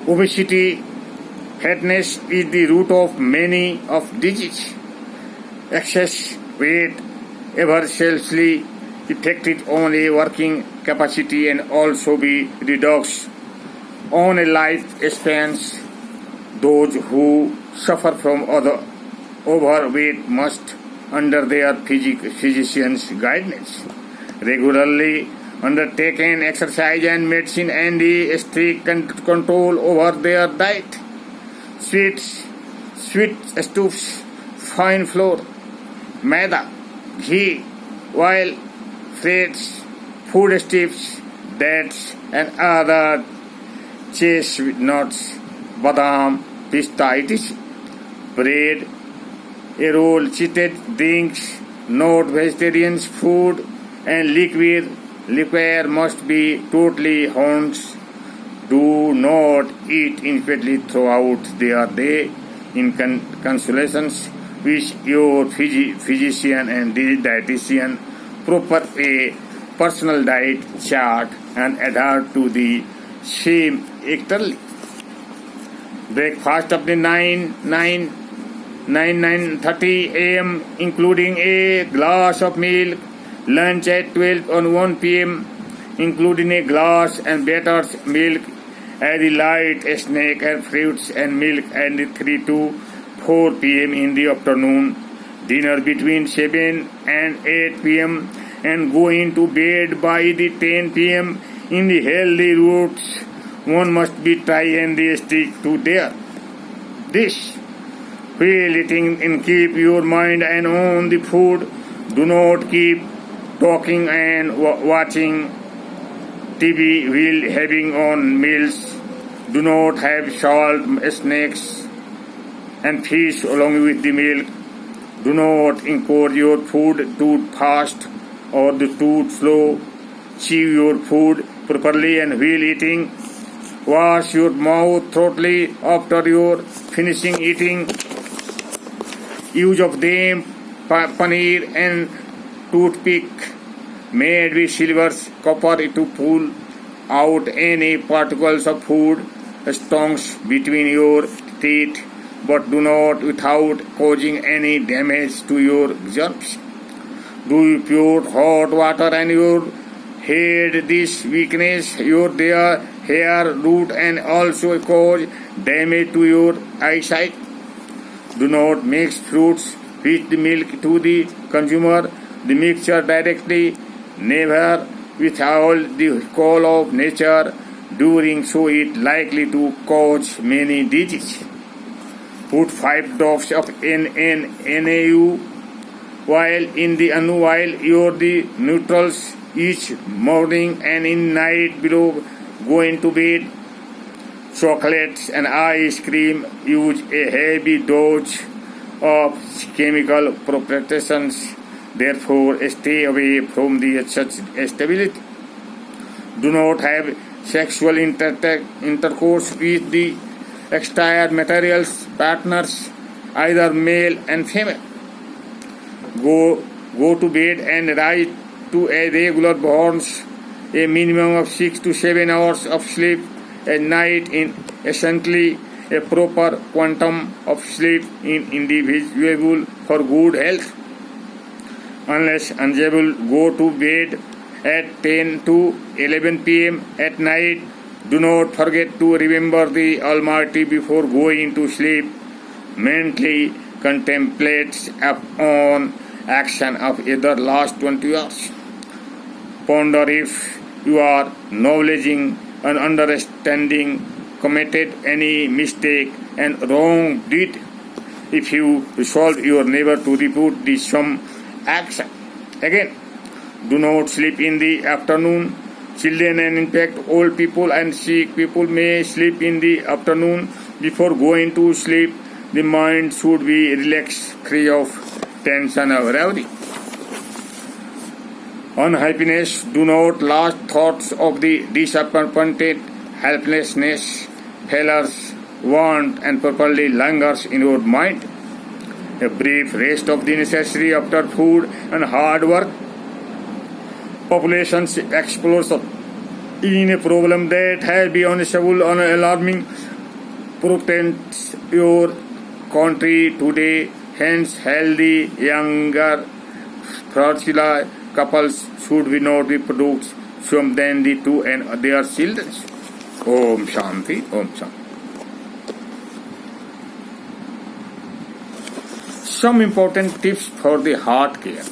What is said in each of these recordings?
Obesity, fatness is the root of many of disease. Excess weight adversely affected on a working capacity and also be reduced on a lifespans. Those who suffer from overweight must, under their physician's guidance, regularly undertaken exercise and medicine and a strict control over their diet. Sweet stuffs, fine flour, maida, ghee, oil, fats, food stuffs, dates, and other chestnuts, badam, pista, etc. Bread, a roll, cheated drinks, not vegetarian food, and liquor must be totally haunts. Do not eat infrequently throughout their day in consultations with your physician and dietitian. Proper a personal diet chart and adhere to the same strictly. Breakfast of the 9:30 a.m. including a glass of milk. Lunch at 12 on 1 p.m. including a glass and battered milk. As a light snack and fruits and milk and 3 to 4 p.m. in the afternoon. Dinner between 7 and 8 p.m. and going to bed by the 10 p.m. in the healthy routes. One must be try and stick to this. While eating and keep your mind and on the food. Do not keep talking and watching TV while having on meals. Do not have salt, snacks, and fish along with the milk. Do not encourage your food to fast or the too slow. Chew your food properly and while eating. Wash your mouth thoroughly after your finishing eating. Use of them, paneer and toothpick made with silver, copper to pull out any particles of food stones between your teeth, but do not without causing any damage to your germs. Do you pour hot water on your head? This weakness your hair root and also cause damage to your eyesight. Do not mix fruits with the milk to the consumer. The mixture directly, never without the call of nature. Doing so it likely to cause many diseases. Put 5 drops of NaU while in the anu while your the neutrals each morning and in night below going to bed. Chocolates and ice cream use a heavy dose of chemical preparations. Therefore, stay away from such stability. Do not have sexual intercourse with the exterior materials partners, either male and female. Go to bed and rise to a regular bounce, a minimum of 6 to 7 hours of sleep a night in essentially a proper quantum of sleep in individual for good health. Unless unable, go to bed at 10 to 11 p.m. at night. Do not forget to remember the Almighty before going to sleep. Mentally contemplate upon action of either last 20 hours. Ponder if you are acknowledging and understanding committed any mistake and wrong deed. If you resolve your neighbor to report the some action. Again, do not sleep in the afternoon. Children and in fact old people and sick people may sleep in the afternoon before going to sleep. The mind should be relaxed, free of tension or worry. Unhappiness, do not last thoughts of the disappointed, helplessness, failures, want and properly lingers in your mind. A brief rest of the necessary after food and hard work. Populations explosion in a problem that has been unstable and alarming protects your country today. Hence, healthy, younger, fertile couples should be not be produced from than the two and their children. Om Shanti, Om Shanti. Some important tips for the heart care.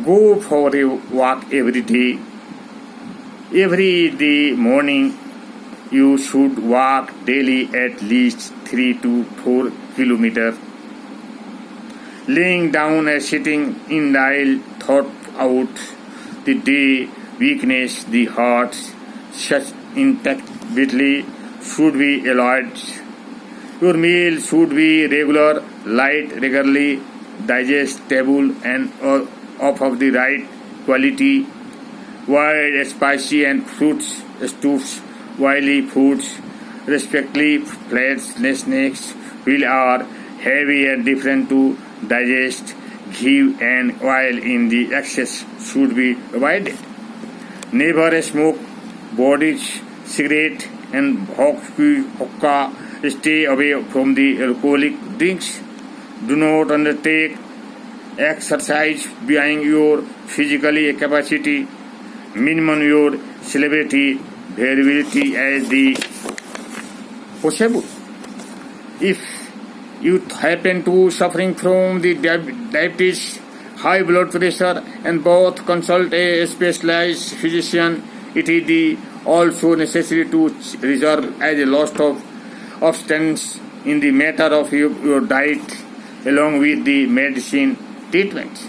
Go for a walk every day. Every day morning, you should walk daily at least 3 to 4 kilometers. Laying down and sitting in aisle thought out the day, weakness, the heart, such inactivity should be avoided. Your meal should be regular, light, regularly digestible, and of the right quality. Avoid spicy and fruits, stuffs, oily foods, respectively flats, snacks, which are heavy and different to digest. Ghee and oil in the excess should be avoided. Never smoke bodies, cigarette and hookah. Stay away from the alcoholic drinks. Do not undertake exercise beyond your physical capacity. Minimum your celebrity variability as the possible. If you happen to suffering from the diabetes, high blood pressure, and both consult a specialized physician. It is also necessary to reserve as a loss of abstinence in the matter of your diet along with the medicine treatment.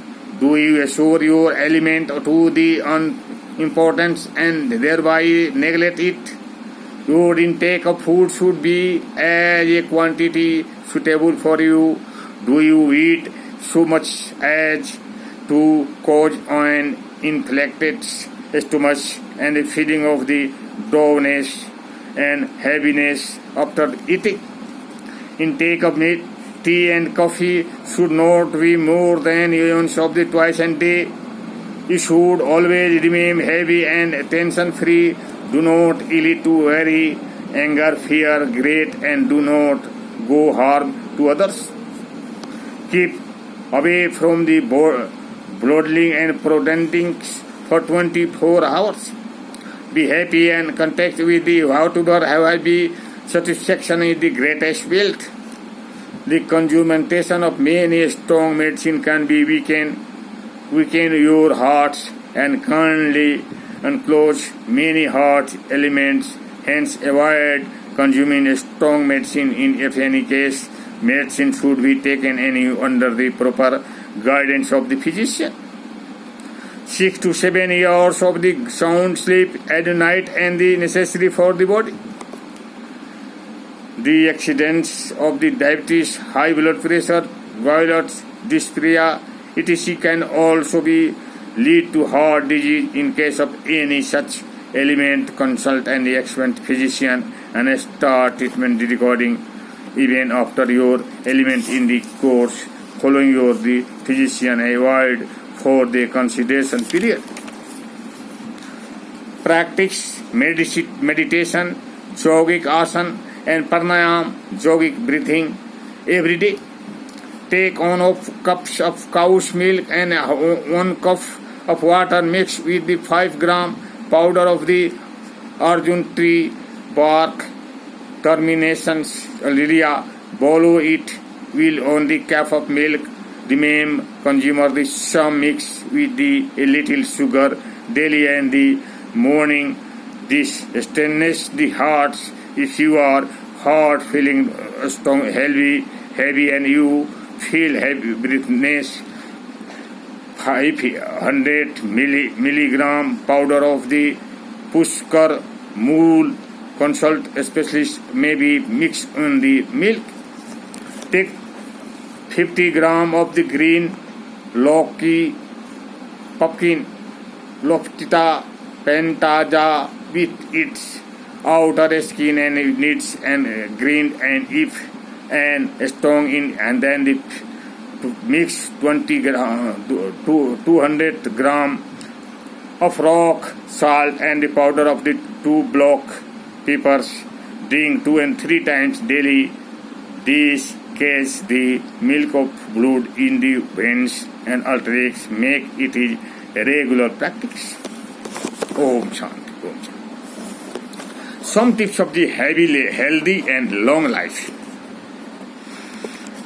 Do you assure your element to the unimportance and thereby neglect it? Your intake of food should be as a quantity suitable for you. Do you eat so much as to cause an inflated stomach and a feeling of the drowsiness and heaviness after eating? Intake of meat, tea and coffee should not be more than ounce of the twice a day. You should always remain heavy and tension-free. Do not yield to worry, anger, fear, greed, and do not go harm to others. Keep away from the bloodletting and protesting for 24 hours. Be happy and contact with the whatever have be satisfaction is the greatest wealth. The consumption of many strong medicine can be weaken your hearts and kindly enclose many heart elements. Hence, avoid consuming strong medicine in any case. Medicine should be taken under the proper guidance of the physician. 6 to 7 hours of the sound sleep at night and the necessary for the body. The accidents of the diabetes, high blood pressure, violence, dyspnea, etc. can also be lead to heart disease. In case of any such element, consult an expert physician and start treatment recording even after your element in the course following your the physician avoid for the consideration period. Practice meditation, yogic asana and pranayam, yogic breathing every day. Take 1 cup of cow's milk and 1 cup of water mixed with the 5 gram powder of the Arjun tree bark terminations lilia. Boil it will on the cup of milk. Remain consumer the some mix with a little sugar daily and the morning. This strengthens the heart. If you are heart feeling strong, heavy and you feel heavy breathlessness, 500 milligram powder of the Pushkar Mool. Consult a specialist, may be mixed in the milk. Take 50 gram of the green Loki pumpkin Loptita Pentaja with its outer skin and needs and green and if and strong in and then the mix 200 gram of rock salt and the powder of the 2 black peppers. drink 2 and 3 times daily. These catch the milk of blood in the veins and alterates make it is a regular practice. Om Shanti. Om Shanti. Some tips of the healthy and long life.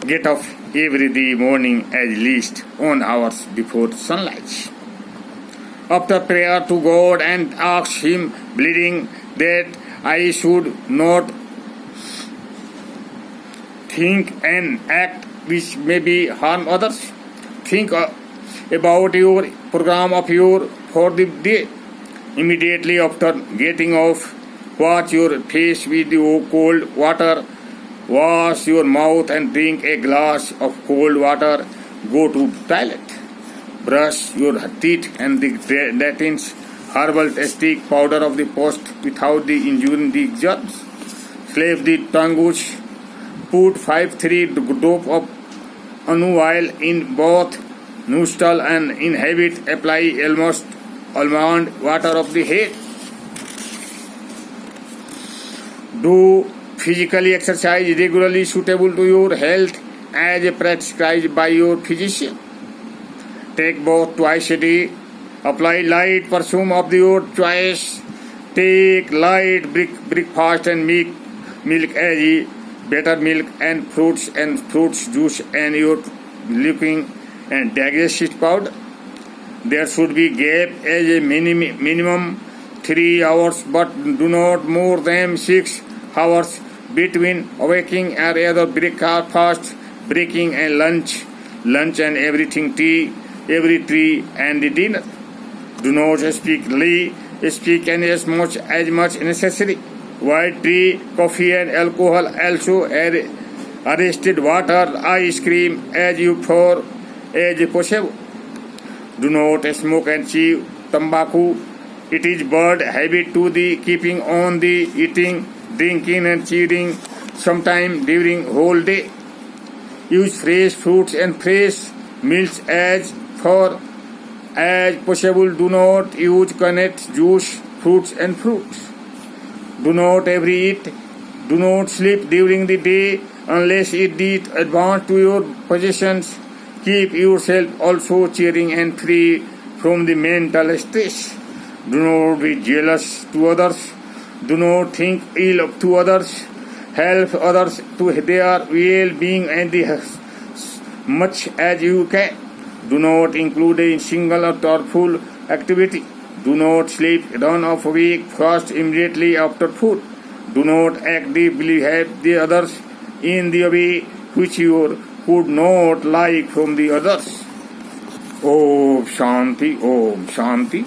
Get up every day morning at least 1 hour before sunrise. After prayer to God and ask Him bleeding that I should not think and act which may be harm others. Think about your program of your for the day. Immediately after getting off, wash your face with cold water. Wash your mouth and drink a glass of cold water. Go to toilet. Brush your teeth and detins herbal stick powder of the post without the injuring the germs. Slap the tongue. Put 5-3 drop of anu oil in both nostril and inhabit. Apply almost almond water of the head. Do physically exercise regularly suitable to your health as prescribed by your physician. Take bath twice a day. Apply light perfume of your choice. Take light breakfast and milk as better milk and fruits juice and your looking and digestive powder. There should be gap as a minimum 3 hours, but do not more than 6 hours between awaking and other breakfast, breaking and lunch and everything tea, every tea and the dinner. Do not speak as much necessary. White tea, coffee and alcohol also arrested water, ice cream as possible. Do not smoke and chew tobacco. It is bad habit to the keeping on the eating, drinking and chewing sometime during whole day. Use fresh fruits and fresh meals as possible. Do not use canned juice, fruits and fruits. Do not eat. Do not sleep during the day unless it is advanced to your possessions. Keep yourself also cheering and free from the mental stress. Do not be jealous to others. Do not think ill of to others. Help others to their well-being and much as you can. Do not include a single or thoughtful activity. Do not sleep down of awake fast immediately after food. Do not actively help the others in the way which you would not like from the others. Om Shanti, Om Shanti.